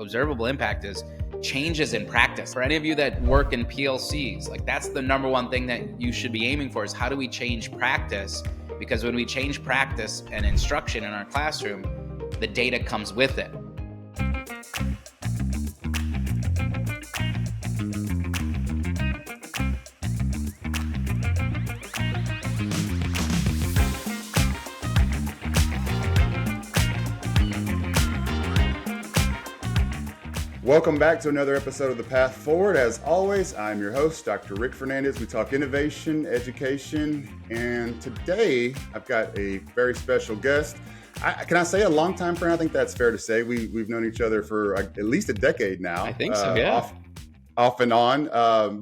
observable impact is changes in practice. For any of you that work in PLCs, like that's the number one thing that you should be aiming for is how do we change practice? Because when we change practice and instruction in our classroom, the data comes with it. Welcome back to another episode of The Path Forward. As always, I'm your host, Dr. Rick Fernandez. We talk innovation, education, and today I've got a very special guest. Can I say a longtime friend? I think that's fair to say. We've known each other for at least a decade now. I think so, yeah. Off and on.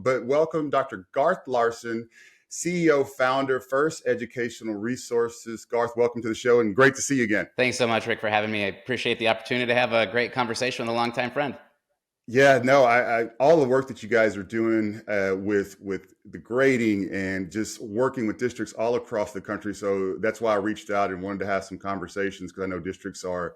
But welcome, Dr. Garth Larson, CEO, founder, First Educational Resources. Garth, welcome to the show and great to see you again. Thanks so much, Rick, for having me. I appreciate the opportunity to have a great conversation with a longtime friend. Yeah, no, I all the work that you guys are doing with the grading and just working with districts all across the country. So that's why I reached out and wanted to have some conversations because I know districts are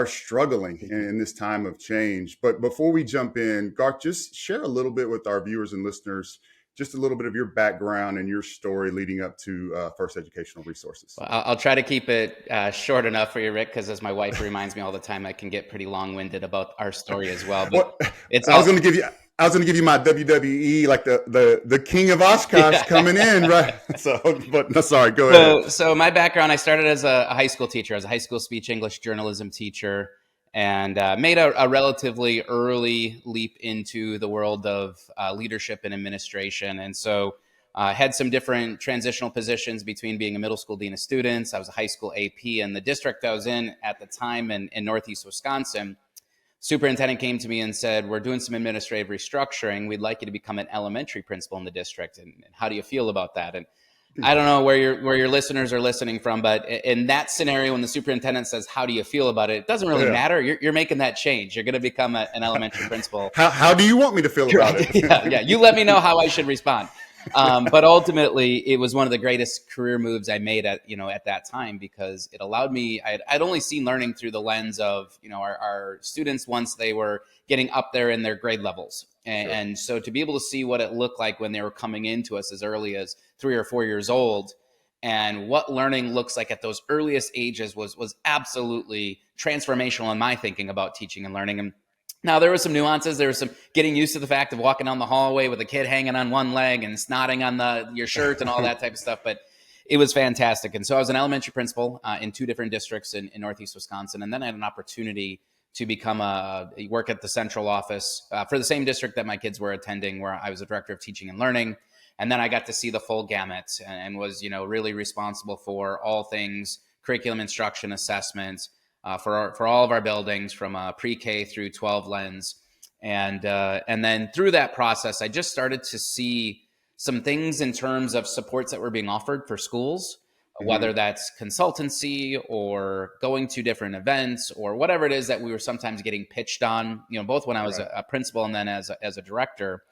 struggling in this time of change. But before we jump in, Garth, just share a little bit with our viewers and listeners, just a little bit of your background and your story leading up to First Educational Resources. Well, I'll try to keep it short enough for you, Rick, because as my wife reminds me all the time, I can get pretty long-winded about our story as well. But I was going to give you my WWE, like the King of Oshkosh coming in, right? Sorry, go ahead. So my background, I started as a high school teacher, as a high school speech English journalism teacher, and made a relatively early leap into the world of leadership and administration. And so had some different transitional positions between being a middle school dean of students. I was a high school AP, and the district I was in at the time in Northeast Wisconsin, superintendent came to me and said, we're doing some administrative restructuring. We'd like you to become an elementary principal in the district. And how do you feel about that? And I don't know where your listeners are listening from, but in that scenario, when the superintendent says, how do you feel about it really matter. You're making that change. You're going to become an elementary principal. How do you want me to feel about it? Yeah. You let me know how I should respond. But ultimately, it was one of the greatest career moves I made at that time, because it allowed me, I'd only seen learning through the lens of, our students once they were getting up there in their grade levels. And so to be able to see what it looked like when they were coming into us as early as 3 or 4 years old, and what learning looks like at those earliest ages was absolutely transformational in my thinking about teaching and learning. And now, there were some nuances. There was some getting used to the fact of walking down the hallway with a kid hanging on one leg and snotting on your shirt and all that type of stuff. But it was fantastic. And so I was an elementary principal in 2 different districts in Northeast Wisconsin. And then I had an opportunity to work at the central office for the same district that my kids were attending, where I was a director of teaching and learning. And then I got to see the full gamut and was, really responsible for all things curriculum, instruction, assessment, for all of our buildings from pre-K through 12 lens. And then through that process, I just started to see some things in terms of supports that were being offered for schools, whether that's consultancy or going to different events or whatever it is that we were sometimes getting pitched on, both when I was a principal and then as a director,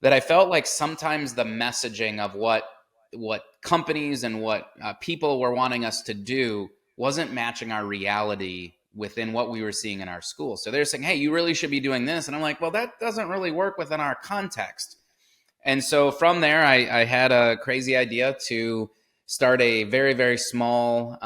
that I felt like sometimes the messaging of what companies and what people were wanting us to do wasn't matching our reality within what we were seeing in our school. So they're saying, hey, you really should be doing this. And I'm like, well, that doesn't really work within our context. And so from there, I had a crazy idea to start a very, very small,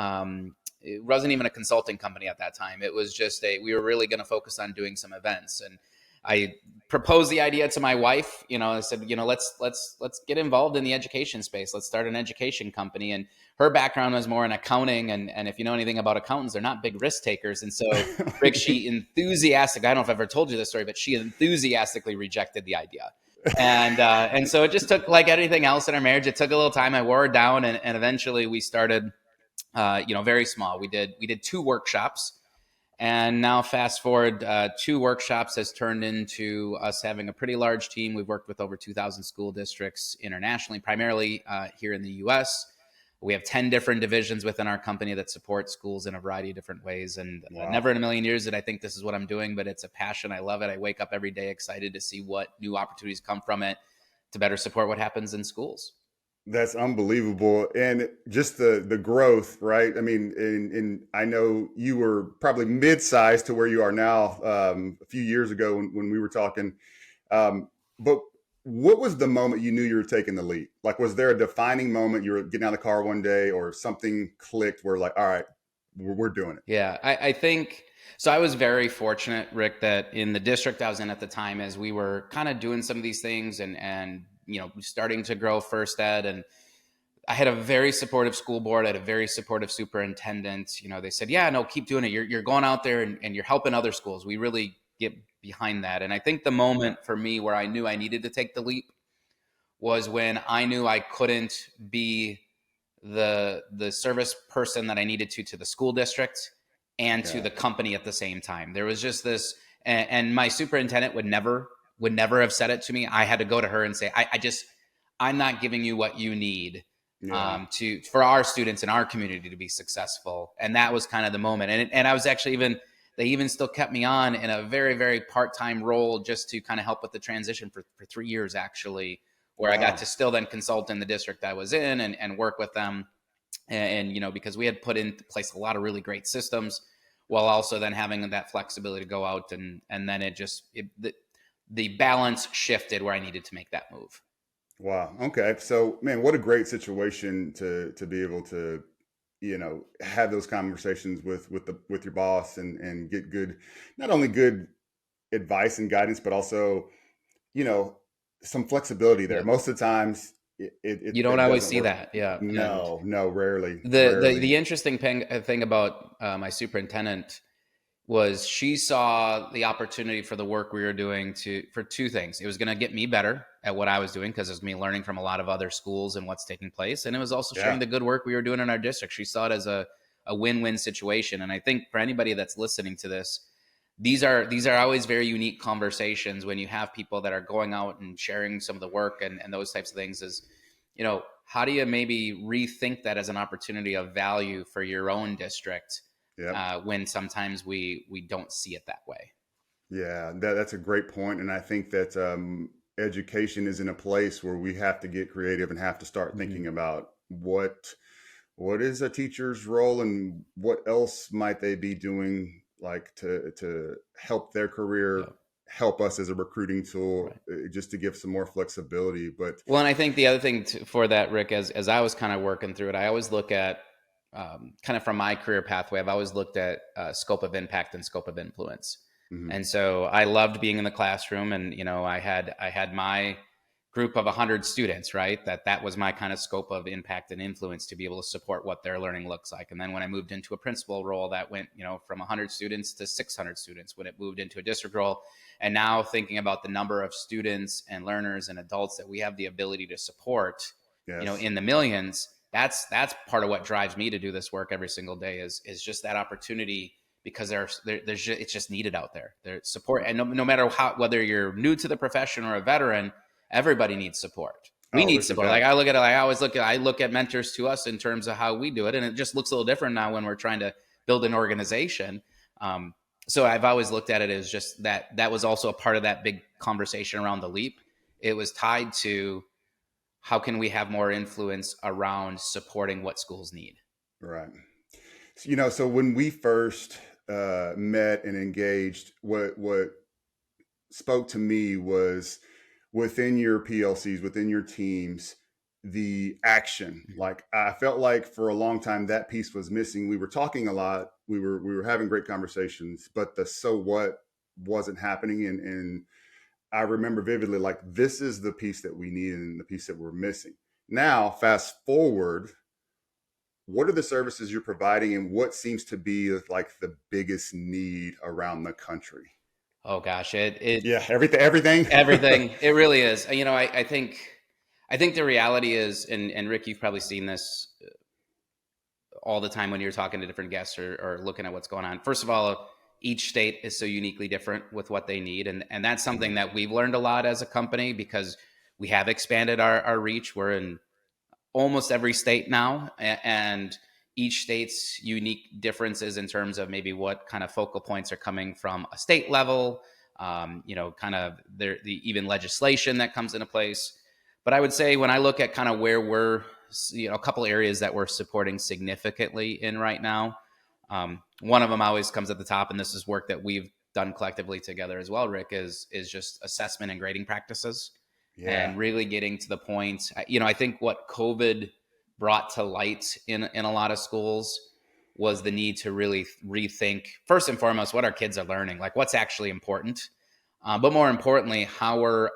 it wasn't even a consulting company at that time. It was just we were really going to focus on doing some events. And I proposed the idea to my wife, I said, let's get involved in the education space. Let's start an education company. And her background was more in accounting. And if you know anything about accountants, they're not big risk takers. And so Rick, she enthusiastically, I don't know if I've ever told you this story, but she enthusiastically rejected the idea. And so it just took, like anything else in our marriage, it took a little time. I wore it down and eventually we started, very small. We did 2 workshops. And now fast forward, 2 workshops has turned into us having a pretty large team. We've worked with over 2,000 school districts internationally, primarily here in the U.S. We have 10 different divisions within our company that support schools in a variety of different ways. And never in a million years did I think this is what I'm doing, but it's a passion. I love it. I wake up every day excited to see what new opportunities come from it to better support what happens in schools. That's unbelievable. And just the growth, right? I mean, and I know you were probably mid-sized to where you are now, a few years ago when we were talking. But what was the moment you knew you were taking the leap? Like, was there a defining moment you were getting out of the car one day or something clicked where like, all right, we're doing it? Yeah, I think so. I was very fortunate, Rick, that in the district I was in at the time, as we were kind of doing some of these things and starting to grow first ed, and I had a very supportive school board. I had a very supportive superintendent. They said, "Yeah, no, keep doing it. You're going out there and you're helping other schools. We really get behind that." And I think the moment for me where I knew I needed to take the leap was when I knew I couldn't be the service person that I needed to the school district and to Yeah. the company at the same time. There was just this, and my superintendent would never have said it to me. I had to go to her and say, I'm not giving you what you need Yeah. for our students in our community to be successful. And that was kind of the moment. And I was actually they even still kept me on in a very, very part-time role just to kind of help with the transition for 3 years, actually, where I got Wow. to still then consult in the district I was in and work with them. And because we had put in place a lot of really great systems while also then having that flexibility to go out and then the balance shifted where I needed to make that move. Wow. Okay. So, man, what a great situation to be able to, have those conversations with your boss and get good, not only good advice and guidance, but also, you know, some flexibility there. Yep. Most of the times, You don't that always doesn't see work. that. Yeah. And No, no, rarely, the rarely. interesting thing about my superintendent was she saw the opportunity for the work we were doing for two things. It was going to get me better at what I was doing because it was me learning from a lot of other schools and what's taking place. And it was also sharing Yeah. the good work we were doing in our district. She saw it as a win-win situation. And I think for anybody that's listening to this, these are always very unique conversations when you have people that are going out and sharing some of the work and those types of things is, how do you maybe rethink that as an opportunity of value for your own district Yep. when sometimes we don't see it that way. Yeah, that's a great point, and I think that education is in a place where we have to get creative and have to start Mm-hmm. thinking about what is a teacher's role and what else might they be doing, like to help their career, Yeah, help us as a recruiting tool, right. just to give some more flexibility. But Well, and I think the other thing for that, Rick, as I was kind of working through it, I always look at kind of from my career pathway, I've always looked at scope of impact and scope of influence. mhm, And so I loved being in the classroom, and I had my group of 100 students, right? That was my kind of scope of impact and influence to be able to support what their learning looks like. And then when I moved into a principal role, that went from 100 students to 600 students. When it moved into a district role, and now thinking about the number of students and learners and adults that we have the ability to support, yes, in the millions, that's part of what drives me to do this work every single day is just that opportunity, because it's just needed out there. There's support, and no matter whether you're new to the profession or a veteran, everybody needs support. We oh, need there's no support. Like doubt. I look at mentors to us in terms of how we do it, and it just looks a little different now when we're trying to build an organization. Um, so I've always looked at it as just that was also a part of that big conversation around the leap. It was tied to how can we have more influence around supporting what schools need. Right. So when we first met and engaged, what spoke to me was within your PLCs, within your teams, the action. Mhm. Like I felt like for a long time that piece was missing. We were talking a lot, we were having great conversations, but the so what wasn't happening. And I remember vividly, like, this is the piece that we need and the piece that we're missing. Now, fast forward, what are the services you're providing and what seems to be like the biggest need around the country? Oh gosh, it Yeah, everything. everything. It really is. I think the reality is, and Rick, you've probably seen this all the time when you're talking to different guests or looking at what's going on. First of all, each state is so uniquely different with what they need, and that's something Mhm. that we've learned a lot as a company because we have expanded our reach. We're in almost every state now, and each state's unique differences in terms of maybe what kind of focal points are coming from a state level, kind of the even legislation that comes into place. But I would say when I look at kind of where we're, a couple areas that we're supporting significantly in right now, one of them always comes at the top, and this is work that we've done collectively together as well, Rick, is just assessment and grading practices, Yeah. and really getting to the point. I think what COVID brought to light in a lot of schools was the need to really rethink, first and foremost, what our kids are learning, like what's actually important, but more importantly, how we're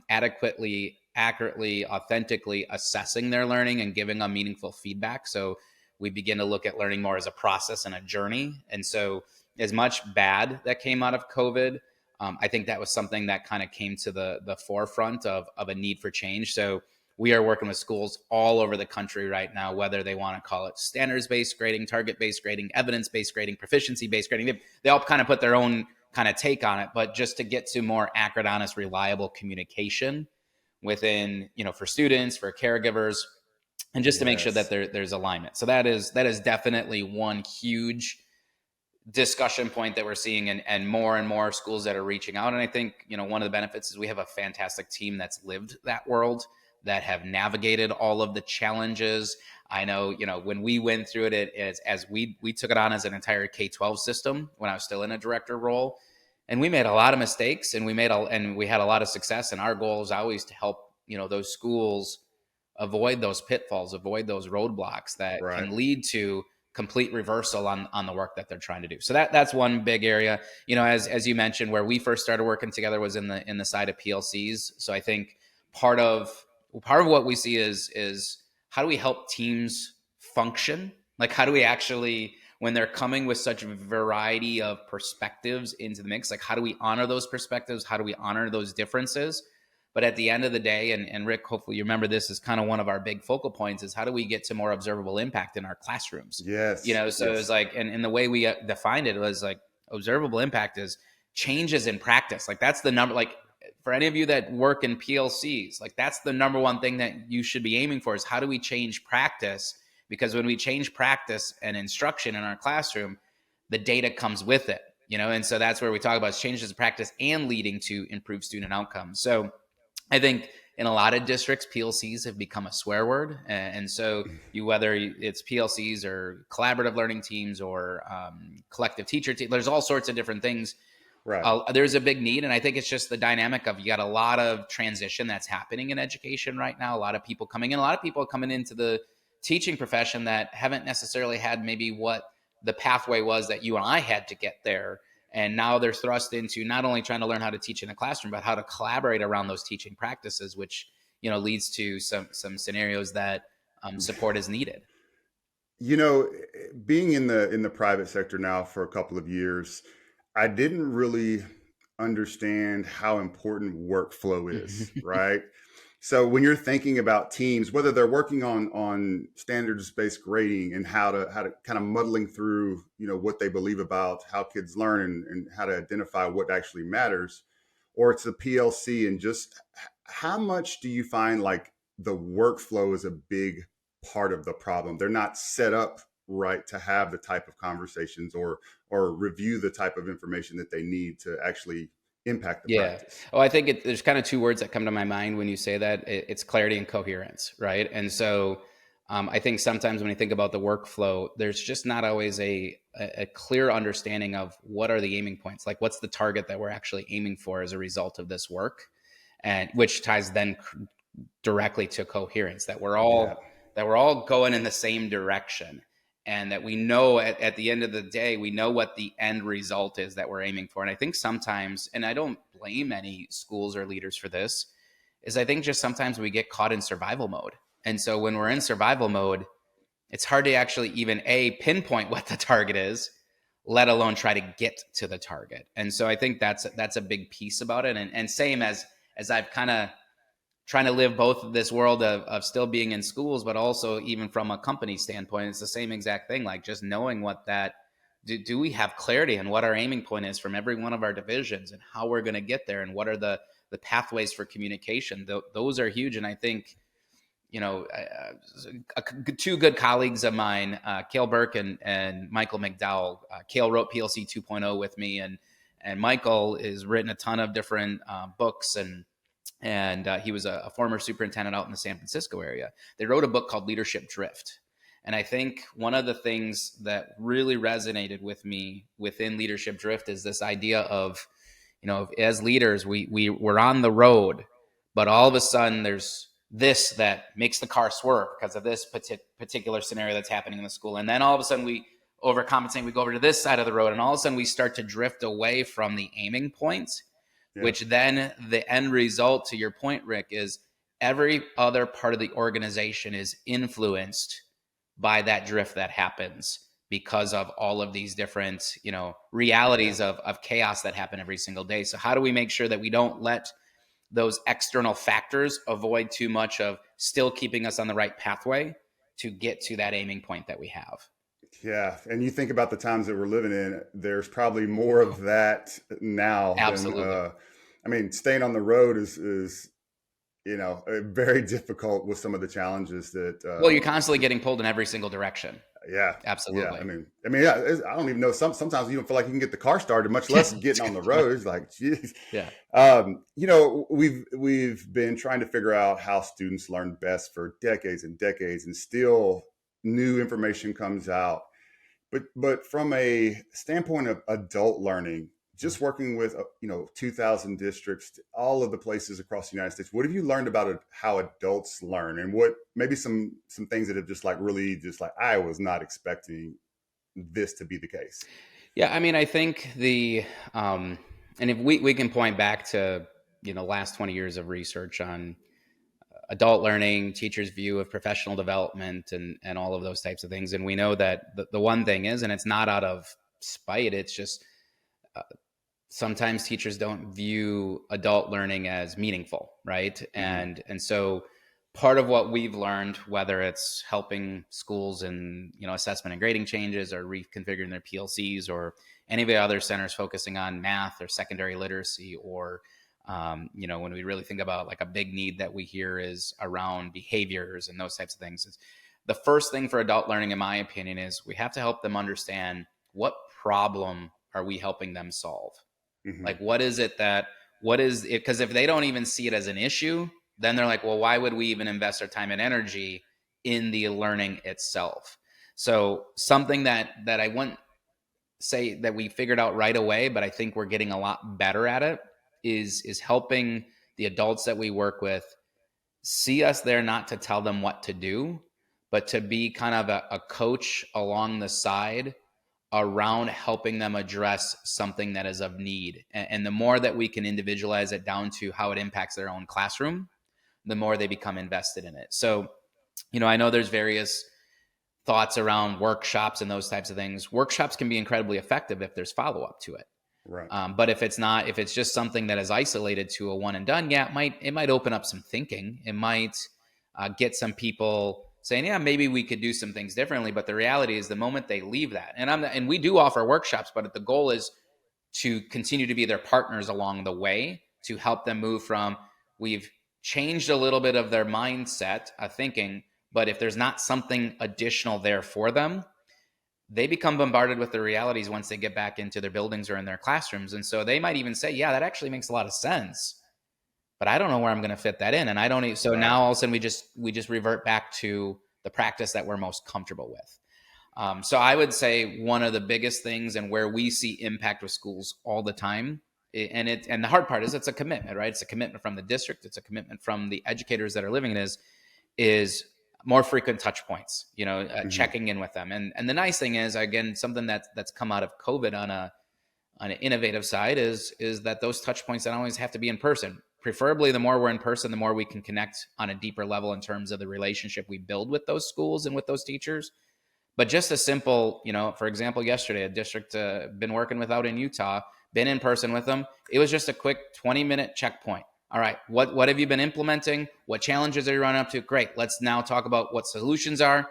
adequately, accurately, authentically assessing their learning and giving them meaningful feedback. So we begin to look at learning more as a process and a journey. And so, as much bad that came out of COVID, I think that was something that kind of came to the forefront of a need for change. So we are working with schools all over the country right now, whether they want to call it standards-based grading, target-based grading, evidence-based grading, proficiency-based grading. They all kind of put their own kind of take on it, but just to get to more accurate, honest, reliable communication within, for students, for caregivers, and just to make sure that Yes. there's alignment. So that is definitely one huge discussion point that we're seeing, and more schools that are reaching out. And I think, one of the benefits is we have a fantastic team that's lived that world, that have navigated all of the challenges. I know, when we went through it as we took it on as an entire K-12 system when I was still in a director role, and we made a lot of mistakes, and we had a lot of success. And our goal is always to help, those schools avoid those pitfalls, avoid those roadblocks that Right. can lead to complete reversal on the work that they're trying to do. So that's one big area. As you mentioned, where we first started working together was in the side of PLCs. So I think part of what we see is how do we help teams function? Like, how do we actually, when they're coming with such a variety of perspectives into the mix, like how do we honor those perspectives? How do we honor those differences? But at the end of the day, and Rick, hopefully you remember this is kind of one of our big focal points, is how do we get to more observable impact in our classrooms? Yes. So it was Yes. like, and the way we defined it was like, observable impact is changes in practice. Like that's the number, like for any of you that work in PLCs, like that's the number one thing that you should be aiming for, is how do we change practice? Because when we change practice and instruction in our classroom, the data comes with it, and so that's where we talk about changes in practice and leading to improved student outcomes. So I think in a lot of districts, PLCs have become a swear word. And so whether it's PLCs or collaborative learning teams or collective teacher teams, there's all sorts of different things. Right. There's a big need. And I think it's just the dynamic of, you got a lot of transition that's happening in education right now. A lot of people coming in, a lot of people coming into the teaching profession that haven't necessarily had maybe what the pathway was that you and I had to get there. And now they're thrust into not only trying to learn how to teach in a classroom, but how to collaborate around those teaching practices, which leads to some scenarios that support is needed. You know, being in the private sector now for a couple of years, I didn't really understand how important workflow is, right? So when you're thinking about teams, whether they're working on standards-based grading and how to kind of muddling through, what they believe about how kids learn and how to identify what actually matters, or it's a PLC, and just how much do you find like the workflow is a big part of the problem? They're not set up right to have the type of conversations or review the type of information that they need to actually impact the Yeah. practice. Oh, I think there's kind of two words that come to my mind when you say that. It's clarity and coherence, right? And so I think sometimes when you think about the workflow, there's just not always a clear understanding of what are the aiming points, like what's the target that we're actually aiming for as a result of this work, and which ties then directly to coherence, that we're Yeah. all going in the same direction, and that we know at the end of the day, we know what the end result is that we're aiming for. And I think sometimes, and I don't blame any schools or leaders for this, is I think just sometimes we get caught in survival mode. And so when we're in survival mode, it's hard to actually even pinpoint what the target is, let alone try to get to the target. And so I think that's a big piece about it. And same as I've kind of trying to live both of this world of still being in schools, but also even from a company standpoint, it's the same exact thing. Like just knowing what that, do we have clarity on what our aiming point is from every one of our divisions, and how we're going to get there, and what are the pathways for communication? Those are huge. And I think, two good colleagues of mine, Cale Burke and Michael McDowell. Cale wrote PLC 2.0 with me, and Michael has written a ton of different books and and he was a former superintendent out in the San Francisco area. They wrote a book called Leadership Drift. And I think one of the things that really resonated with me within Leadership Drift is this idea of, as leaders, we're on the road, but all of a sudden there's this that makes the car swerve because of this particular scenario that's happening in the school. And then all of a sudden we overcompensate, we go over to this side of the road, and all of a sudden we start to drift away from the aiming point, which then the end result, to your point, Rick, is every other part of the organization is influenced by that drift that happens because of all of these different, realities of chaos that happen every single day. So how do we make sure that we don't let those external factors avoid too much of still keeping us on the right pathway to get to that aiming point that we have? Yeah. And you think about the times that we're living in, there's probably more of that now Absolutely. than, staying on the road is very difficult with some of the challenges that, Well, you're constantly getting pulled in every single direction. yeah. Yeah. Absolutely. Yeah, I don't even know. Sometimes you don't feel like you can get the car started, much less getting on the road. It's like, geez. Yeah. We've been trying to figure out how students learn best for decades and decades, and still new information comes out. But from a standpoint of adult learning, just working with 2,000 districts, all of the places across the United States, what have you learned about how adults learn, and what maybe some things that have just like really just like I was not expecting this to be the case? Yeah, I think and if we can point back to, last 20 years of research on adult learning, teachers' view of professional development, and all of those types of things. And we know that the one thing is, and it's not out of spite, it's just sometimes teachers don't view adult learning as meaningful, right? Mm-hmm. And so part of what we've learned, whether it's helping schools in assessment and grading changes, or reconfiguring their PLCs, or any of the other centers focusing on math or secondary literacy, or when we really think about like a big need that we hear is around behaviors and those types of things, is the first thing for adult learning, in my opinion, is we have to help them understand what problem are we helping them solve. Mm-hmm. Like, what is it? Because if they don't even see it as an issue, then they're like, well, why would we even invest our time and energy in the learning itself? So something that I wouldn't say that we figured out right away, but I think we're getting a lot better at it, is helping the adults that we work with see us there not to tell them what to do, but to be kind of a coach along the side around helping them address something that is of need. And the more that we can individualize it down to how it impacts their own classroom, the more they become invested in it. So, I know there's various thoughts around workshops and those types of things. Workshops can be incredibly effective if there's follow-up to it. Right. But if it's just something that is isolated to a one and done, yeah, it might open up some thinking. It might get some people saying, yeah, maybe we could do some things differently. But the reality is, the moment they leave that, and we do offer workshops, but the goal is to continue to be their partners along the way, to help them move from, we've changed a little bit of their mindset of thinking, but if there's not something additional there for them, they become bombarded with the realities once they get back into their buildings or in their classrooms. And so they might even say, yeah, that actually makes a lot of sense, but I don't know where I'm going to fit that in. And I don't even, so Right. now all of a sudden we just revert back to the practice that we're most comfortable with. So I would say one of the biggest things, and where we see impact with schools all the time, and the hard part is, it's a commitment, right? It's a commitment from the district. It's a commitment from the educators that are living in it, is more frequent touch points, Mm-hmm. checking in with them. And the nice thing is, again, something that's come out of COVID on an innovative side is that those touch points don't always have to be in person. Preferably, the more we're in person, the more we can connect on a deeper level in terms of the relationship we build with those schools and with those teachers. But just a simple, for example, yesterday, a district been working with out in Utah, been in person with them. It was just a quick 20-minute checkpoint. All right, what have you been implementing? What challenges are you running up to? Great. Let's now talk about what solutions are.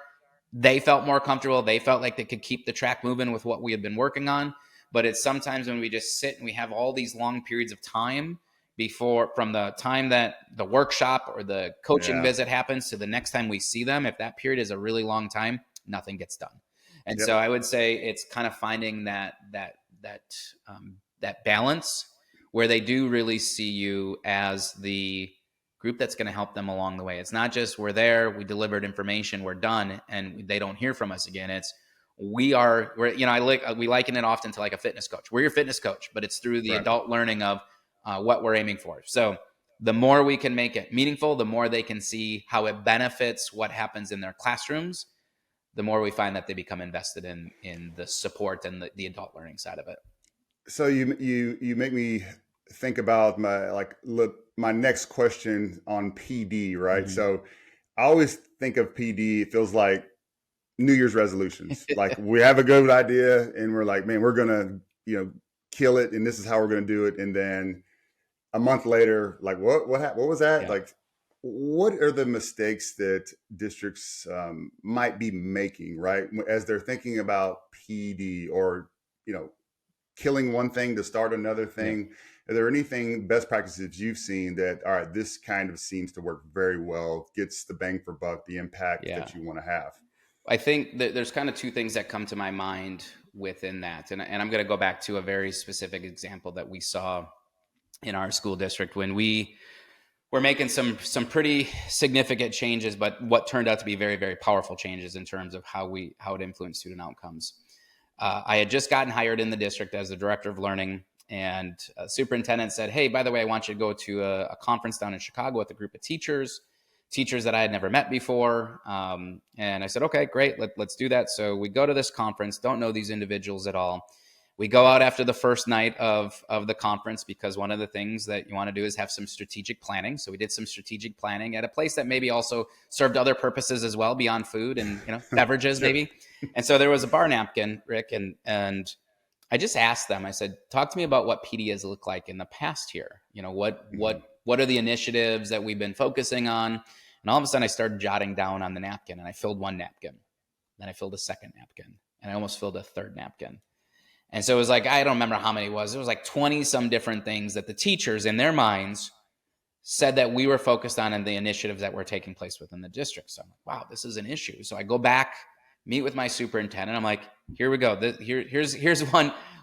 They felt more comfortable. They felt like they could keep the track moving with what we had been working on. But it's sometimes when we just sit and we have all these long periods of time from the time that the workshop or the coaching Yeah. visit happens to the next time we see them, if that period is a really long time, nothing gets done. And Yep. so I would say it's kind of finding that balance where they do really see you as the group that's going to help them along the way. It's not just we're there, we delivered information, we're done, and they don't hear from us again. It's we liken it often to like a fitness coach. We're your fitness coach, but it's through the Right. adult learning of what we're aiming for. So the more we can make it meaningful, the more they can see how it benefits what happens in their classrooms, the more we find that they become invested in the support and the adult learning side of it. So you make me think about my next question on PD, right? Mm-hmm. So I always think of PD, it feels like New Year's resolutions. Like we have a good idea and we're like, man, we're gonna, kill it, and this is how we're gonna do it. And then a month later, like what was that? Yeah. Like, what are the mistakes that districts might be making, right, as they're thinking about PD, or killing one thing to start another Yeah. thing? Are there anything best practices you've seen that, all right, this kind of seems to work very well, gets the bang for buck, the impact Yeah. that you want to have? I think that there's kind of two things that come to my mind within that. And I'm going to go back to a very specific example that we saw in our school district when we were making some pretty significant changes, but what turned out to be very, very powerful changes in terms of how it influenced student outcomes. I had just gotten hired in the district as the director of learning, and superintendent said, "Hey, by the way, I want you to go to a conference down in Chicago with a group of teachers that I had never met before." And I said, "Okay, great, let's do that." So we go to this conference, don't know these individuals at all. We go out after the first night of the conference, because one of the things that you want to do is have some strategic planning. So we did some strategic planning at a place that maybe also served other purposes as well beyond food and beverages Sure. maybe. And so there was a bar napkin, Rick, and I just asked them. I said, "Talk to me about what PD has looked like in the past year. Mhm. What are the initiatives that we've been focusing on?" And all of a sudden, I started jotting down on the napkin, and I filled one napkin, then I filled a second napkin, and I almost filled a third napkin. And so it was like, I don't remember how many it was. It was like 20 some different things that the teachers in their minds said that we were focused on in the initiatives that were taking place within the district. So I'm like, wow, this is an issue. So I go back, meet with my superintendent. I'm like, here we go. Here's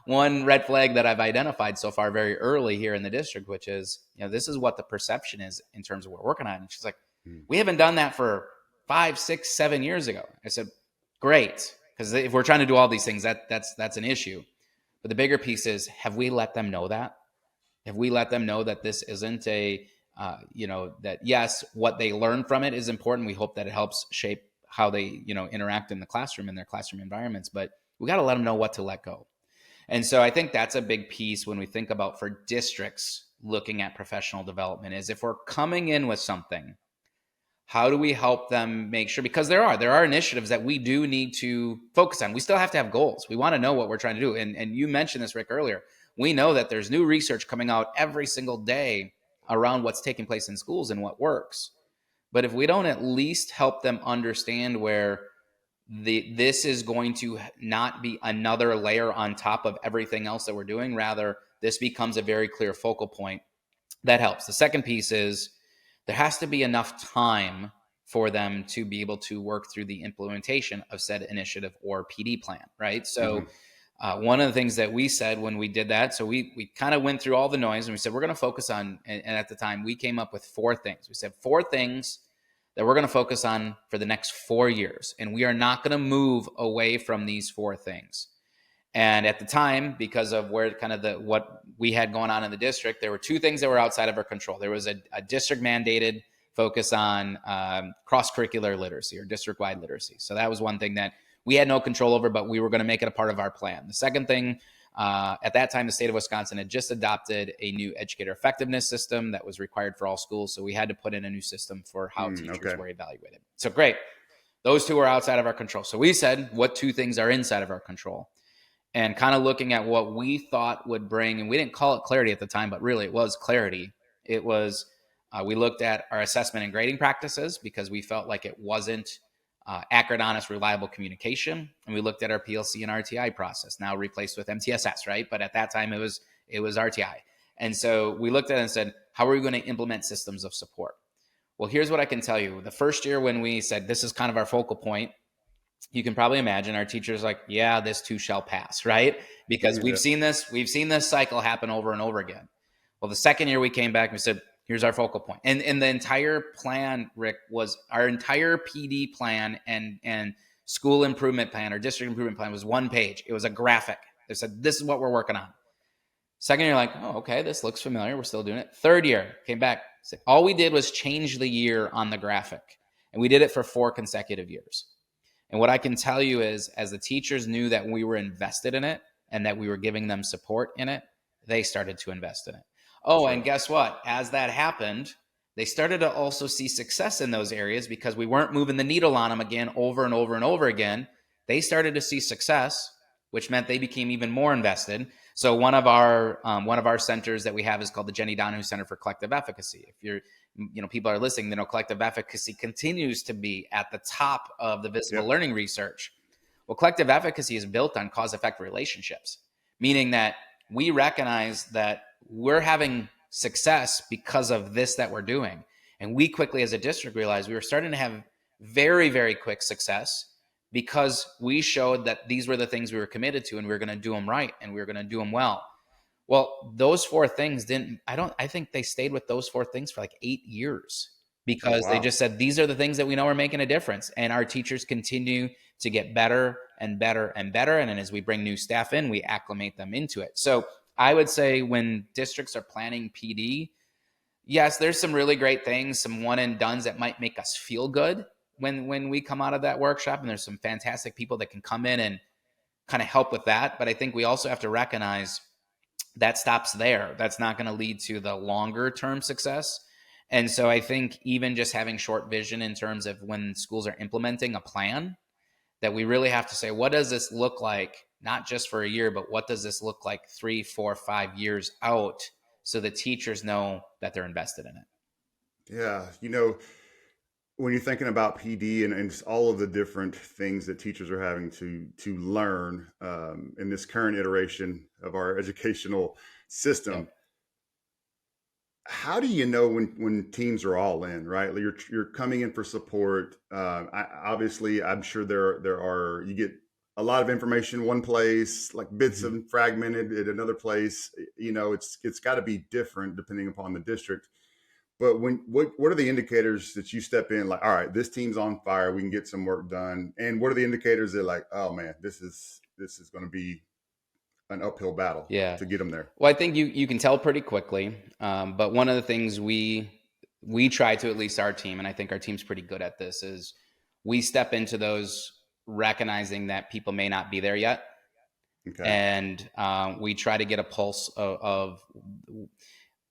one red flag that I've identified so far very early here in the district, which is, this is what the perception is in terms of what we're working on. And she's like, Mm. we haven't done that for 5, 6, 7 years ago. I said, great. Because if we're trying to do all these things, that's an issue. But the bigger piece is, have we let them know that? Have we let them know that this isn't that yes, what they learn from it is important. We hope that it helps shape how they, interact in the classroom, in their classroom environments, but we got to let them know what to let go. And so I think that's a big piece when we think about, for districts looking at professional development, is if we're coming in with something, how do we help them make sure? Because there are initiatives that we do need to focus on. We still have to have goals. We want to know what we're trying to do. And you mentioned this, Rick, earlier. We know that there's new research coming out every single day around what's taking place in schools and what works. But if we don't at least help them understand where this is going to not be another layer on top of everything else that we're doing, rather this becomes a very clear focal point, that helps. The second piece is, there has to be enough time for them to be able to work through the implementation of said initiative or PD plan, right? So Mhm. one of the things that we said when we did that, so we kind of went through all the noise and we said, we're going to focus on, and at the time we came up with 4 things. We said 4 things that we're going to focus on for the next 4 years. And we are not going to move away from these 4 things. And at the time, because of where kind of what we had going on in the district, there were 2 things that were outside of our control. There was a district mandated focus on cross-curricular literacy or district-wide literacy. So that was one thing that we had no control over, but we were going to make it a part of our plan. The second thing, at that time, the state of Wisconsin had just adopted a new educator effectiveness system that was required for all schools. So we had to put in a new system for how teachers Okay. were evaluated. So great. Those 2 were outside of our control. So we said, what 2 things are inside of our control? And kind of looking at what we thought would bring, and we didn't call it clarity at the time, but really it was clarity. It was, we looked at our assessment and grading practices because we felt like it wasn't accurate, honest, reliable communication. And we looked at our PLC and RTI process, now replaced with MTSS, right? But at that time it was RTI. And so we looked at it and said, how are we going to implement systems of support? Well, here's what I can tell you. The first year when we said, this is kind of our focal point, you can probably imagine our teachers like, yeah, this too shall pass, right? Because we've Yeah. seen this cycle happen over and over again. Well, the second year we came back and we said, here's our focal point. And the entire plan, Rick, was our entire PD plan and school improvement plan or district improvement plan was one page. It was a graphic. They said, this is what we're working on. Second year, like, oh, okay, this looks familiar. We're still doing it. Third year, came back. All we did was change the year on the graphic. And we did it for 4 consecutive years. And what I can tell you is, as the teachers knew that we were invested in it and that we were giving them support in it, they started to invest in it. Oh, sure. And guess what? As that happened, they started to also see success in those areas because we weren't moving the needle on them again over and over and over again. They started to see success, which meant they became even more invested. So one of our centers that we have is called the Jenny Donahue Center for Collective Efficacy. If you're, people are listening, collective efficacy continues to be at the top of the visible learning research. Well, collective efficacy is built on cause-effect relationships, meaning that we recognize that we're having success because of this that we're doing. And we quickly, as a district, realized we were starting to have very, very quick success because we showed that these were the things we were committed to and we were going to do them right and we were going to do them well. Well, those 4 things I think they stayed with those 4 things for like 8 years because they just said, these are the things that we know are making a difference. And our teachers continue to get better and better and better. And then as we bring new staff in, we acclimate them into it. So I would say when districts are planning PD, yes, there's some really great things, some one and dones that might make us feel good when we come out of that workshop. And there's some fantastic people that can come in and kind of help with that. But I think we also have to recognize that stops there. That's not going to lead to the longer term success. And so I think even just having short vision in terms of when schools are implementing a plan, that we really have to say, what does this look like? Not just for a year, but what does this look like 3, 4, 5 years out so the teachers know that they're invested in it? Yeah. When you're thinking about PD and just all of the different things that teachers are having to learn in this current iteration of our educational system, how do you know when teams are all in, right? You're coming in for support. Obviously, I'm sure you get a lot of information in one place, like bits of fragmented at another place. It's got to be different depending upon the district. But what are the indicators that you step in like, all right, this team's on fire, we can get some work done? And what are the indicators that like, oh man, this is going to be an uphill battle to get them there? Well, I think you can tell pretty quickly. But one of the things we try to, at least our team, and I think our team's pretty good at this, is we step into those recognizing that people may not be there yet. Okay. And we try to get a pulse of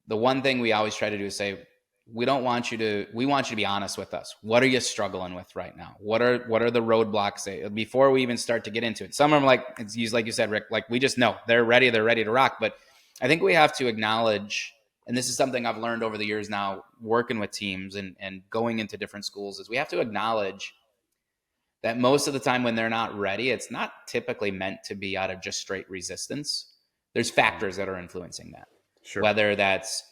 the one thing we always try to do is say, we want you to be honest with us. What are you struggling with right now? What are the roadblocks before we even start to get into it? Some of them, like it's used, like you said, Rick, like we just know they're ready to rock. But I think we have to acknowledge, and this is something I've learned over the years now, working with teams and going into different schools, is we have to acknowledge that most of the time when they're not ready, it's not typically meant to be out of just straight resistance. There's factors that are influencing that. Sure. Whether that's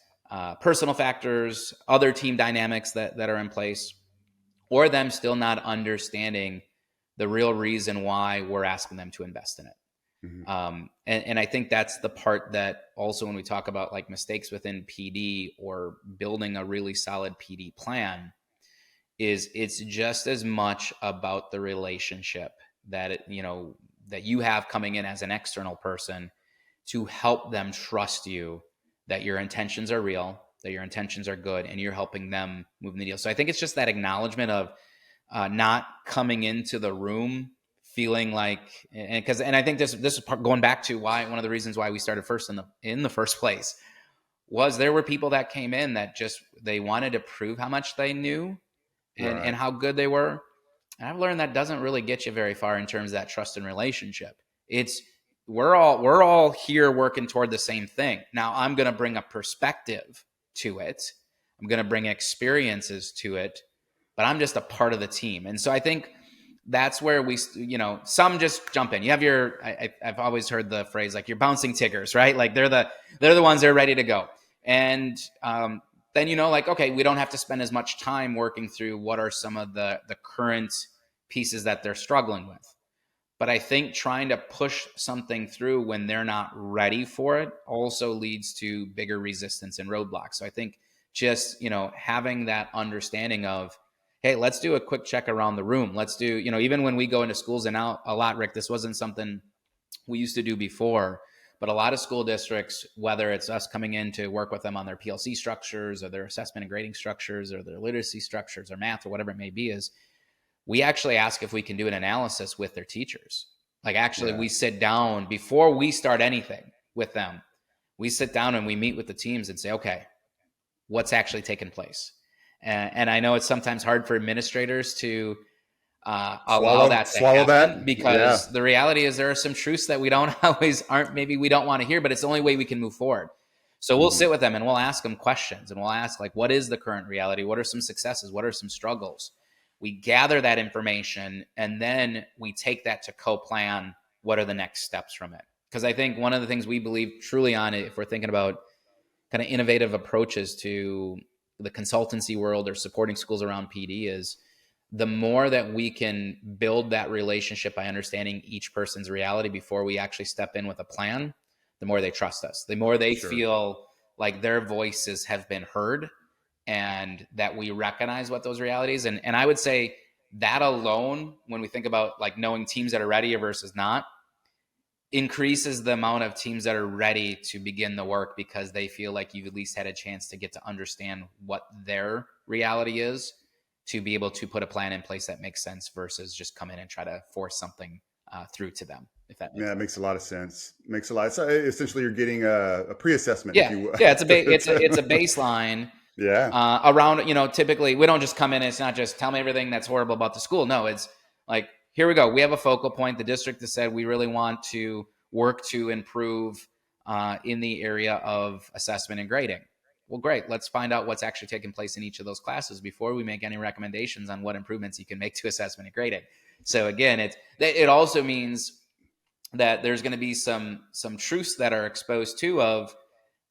personal factors, other team dynamics that are in place, or them still not understanding the real reason why we're asking them to invest in it. Mm-hmm. And I think that's the part that also when we talk about like mistakes within PD or building a really solid PD plan, is it's just as much about the relationship that that you have coming in as an external person to help them trust you, that your intentions are real, that your intentions are good, and you're helping them move the needle. So I think it's just that acknowledgement of not coming into the room feeling like, and I think this is going back to why one of the reasons why we started first in the first place was there were people that came in that just they wanted to prove how much they knew and how good they were. And I've learned that doesn't really get you very far in terms of that trust and relationship. It's we're all here working toward the same thing. Now I'm going to bring a perspective to it. I'm going to bring experiences to it, but I'm just a part of the team. And so I think that's where we, some just jump in. You have I've always heard the phrase, like you're bouncing Tiggers, right? Like they're the ones that are ready to go. And then, like, okay, we don't have to spend as much time working through what are some of the current pieces that they're struggling with. But I think trying to push something through when they're not ready for it also leads to bigger resistance and roadblocks. So I think just, having that understanding of, hey, let's do a quick check around the room. Let's do, even when we go into schools, and now a lot, Rick, this wasn't something we used to do before, but a lot of school districts, whether it's us coming in to work with them on their PLC structures or their assessment and grading structures or their literacy structures or math or whatever it may be, is we actually ask if we can do an analysis with their teachers. Like, actually, we sit down before we start anything with them. We sit down and we meet with the teams and say, okay, what's actually taken place? And I know it's sometimes hard for administrators to allow that to happen, because the reality is there are some truths that we don't always maybe we don't want to hear, but it's the only way we can move forward. So we'll sit with them and we'll ask them questions, and we'll ask, like, what is the current reality? What are some successes? What are some struggles? We gather that information, and then we take that to co-plan what are the next steps from it. Because I think one of the things we believe truly on it, if we're thinking about kind of innovative approaches to the consultancy world or supporting schools around PD, is the more that we can build that relationship by understanding each person's reality before we actually step in with a plan, the more they trust us, the more they feel like their voices have been heard and that we recognize what those realities. And I would say that alone, when we think about like knowing teams that are ready versus not, increases the amount of teams that are ready to begin the work, because they feel like you've at least had a chance to get to understand what their reality is, to be able to put a plan in place that makes sense versus just come in and try to force something through to them. If that makes sense. It makes a lot of sense. Makes a lot. So essentially, you're getting a pre-assessment, Yeah, if you will. Yeah, it's a baseline. Around, typically we don't just come in and it's not just tell me everything that's horrible about the school. No, it's like, here we go. We have a focal point. The district has said we really want to work to improve in the area of assessment and grading. Well, great. Let's find out what's actually taking place in each of those classes before we make any recommendations on what improvements you can make to assessment and grading. So again, it also means that there's going to be some truths that are exposed to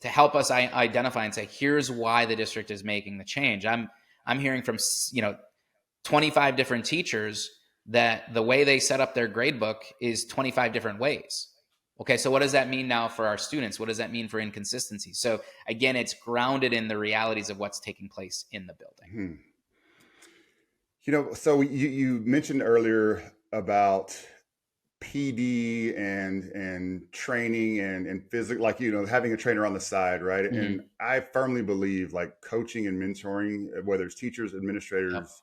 help us identify and say, here's why the district is making the change. I'm hearing from 25 different teachers that the way they set up their grade book is 25 different ways. Okay, so what does that mean now for our students? What does that mean for inconsistency? So again, it's grounded in the realities of what's taking place in the building. So you mentioned earlier about PD and training and physical, like, having a trainer on the side, right? Mm-hmm. And I firmly believe like coaching and mentoring, whether it's teachers, administrators,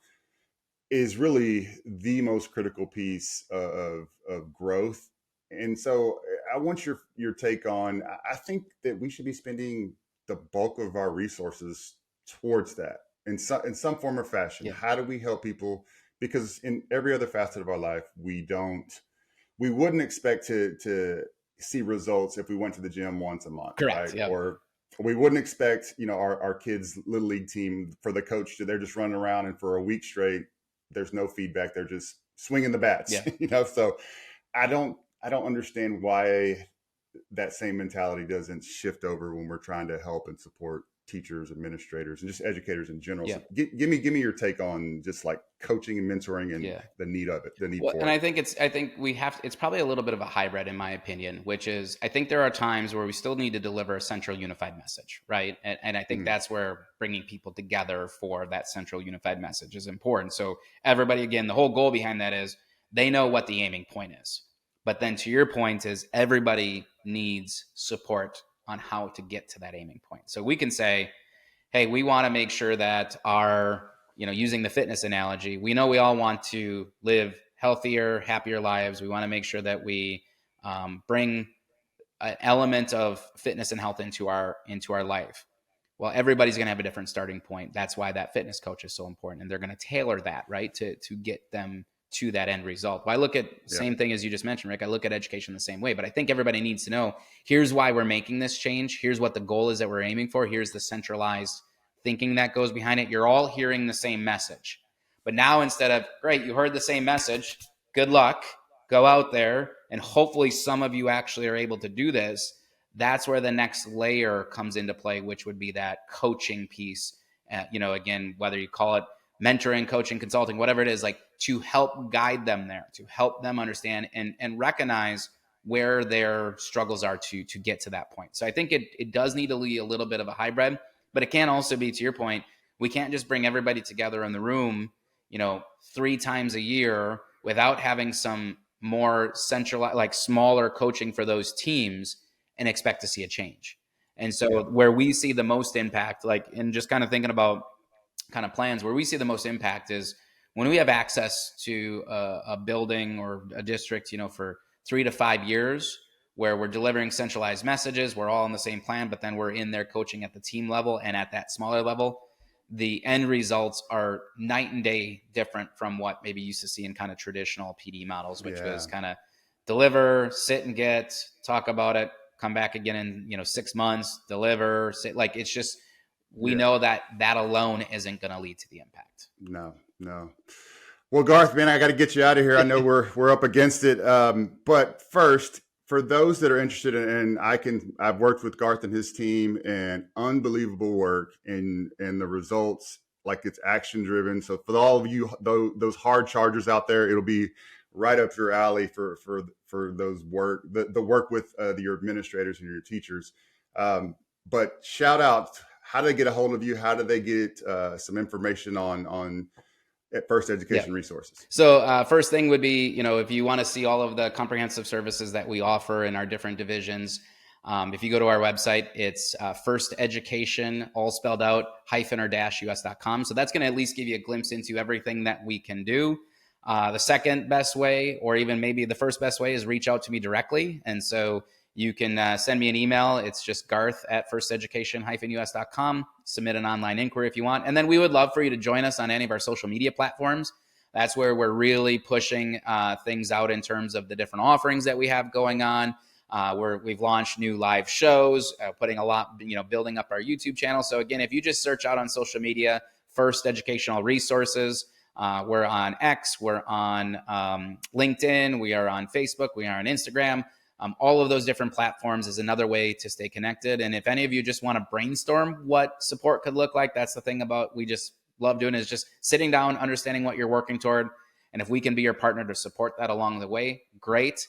is really the most critical piece of growth. And so I want your take on, I think that we should be spending the bulk of our resources towards that in some form or fashion. How do we help people? Because in every other facet of our life, we wouldn't expect to see results if we went to the gym once a month. Correct. Right? Yep. Or we wouldn't expect, our kids' little league team, for the coach they're just running around and for a week straight, there's no feedback. They're just swinging the bats. So I don't understand why that same mentality doesn't shift over when we're trying to help and support teachers, administrators, and just educators in general. So give me your take on just like coaching and mentoring and the need of it, for and it. I think it's probably a little bit of a hybrid, in my opinion, which is, I think there are times where we still need to deliver a central unified message, right? And I think that's where bringing people together for that central unified message is important. So everybody, again, the whole goal behind that is they know what the aiming point is. But then to your point is everybody needs support on how to get to that aiming point. So we can say, hey, we want to make sure that our, using the fitness analogy, we know we all want to live healthier, happier lives. We want to make sure that we bring an element of fitness and health into our life. Well, everybody's going to have a different starting point. That's why that fitness coach is so important. And they're going to tailor that, right, to get them to that end result. Well, I look at same thing as you just mentioned, Rick. I look at education the same way, but I think everybody needs to know, here's why we're making this change. Here's what the goal is that we're aiming for. Here's the centralized thinking that goes behind it. You're all hearing the same message. But now, instead of, great, you heard the same message, good luck, go out there, and hopefully some of you actually are able to do this. That's where the next layer comes into play, which would be that coaching piece. Again, whether you call it mentoring, coaching, consulting, whatever it is, like to help guide them there, to help them understand and recognize where their struggles are to get to that point. So I think it does need to be a little bit of a hybrid, but it can also be, to your point, we can't just bring everybody together in the room, 3 times a year without having some more centralized, like smaller coaching for those teams and expect to see a change. And so where we see the most impact, like, and just kind of thinking about kind of plans, where we see the most impact is when we have access to a building or a district, for 3 to 5 years, where we're delivering centralized messages, we're all on the same plan, but then we're in there coaching at the team level and at that smaller level. The end results are night and day different from what maybe you used to see in kind of traditional PD models, which was kind of deliver, sit and get, talk about it, come back again in 6 months, deliver, sit. Like, it's just, we know that alone isn't going to lead to the impact. No. Well, Garth, man, I got to get you out of here. I know we're up against it. But first, for those that are interested in, I've worked with Garth and his team, and unbelievable work in the results, like, it's action driven. So for all of you, those hard chargers out there, it'll be right up your alley for those work, the work with your administrators and your teachers. But shout out, how do they get a hold of you? How do they get some information on at First Education Resources? So first thing would be, if you want to see all of the comprehensive services that we offer in our different divisions, if you go to our website, it's First Education, all spelled out, -us.com. So that's going to at least give you a glimpse into everything that we can do. The second best way, or even maybe the first best way, is reach out to me directly. And so you can send me an email. It's just garth@firsteducation-us.com. Submit an online inquiry if you want. And then we would love for you to join us on any of our social media platforms. That's where we're really pushing things out in terms of the different offerings that we have going on. We've launched new live shows, putting a lot, building up our YouTube channel. So again, if you just search out on social media, First Educational Resources, we're on X, we're on LinkedIn, we are on Facebook, we are on Instagram. All of those different platforms is another way to stay connected. And if any of you just want to brainstorm what support could look like, that's the thing about we just love doing, is just sitting down, understanding what you're working toward. And if we can be your partner to support that along the way, great.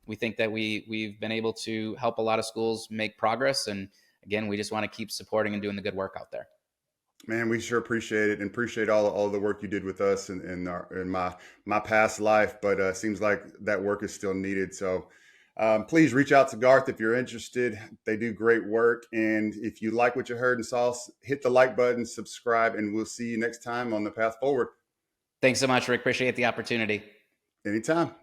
We think that we've been able to help a lot of schools make progress. And again, we just want to keep supporting and doing the good work out there. Man, we sure appreciate it, and appreciate all the work you did with us in my past life. But seems like that work is still needed. So please reach out to Garth if you're interested. They do great work. And if you like what you heard and saw, hit the like button, subscribe, and we'll see you next time on The Path Forward. Thanks so much, Rick. Appreciate the opportunity. Anytime.